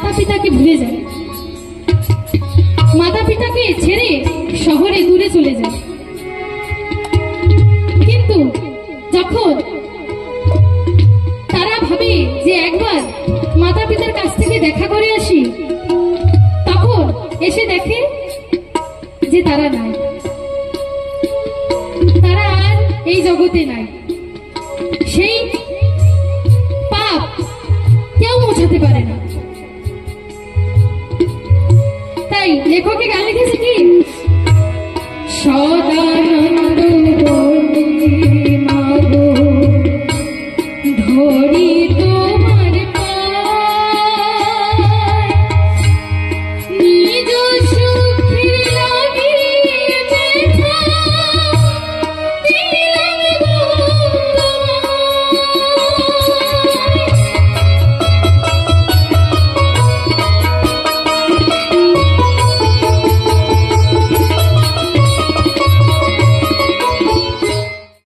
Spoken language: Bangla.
মাতা পিতাকে ভুলে যায়, মাতা পিতাকে ছেড়ে শহরে দূরে চলে যায়। কিন্তু যখন তারা ভাবে যে একবার মাতা পিতার কাছ থেকে দেখা করে আসি, তখন এসে দেখে যে তারা নাই, তারা আর এই জগতে নাই। সেই পাপ কেউ মোছাতে পারে না। তাই লেখকে গান লিখেছে কি, সদা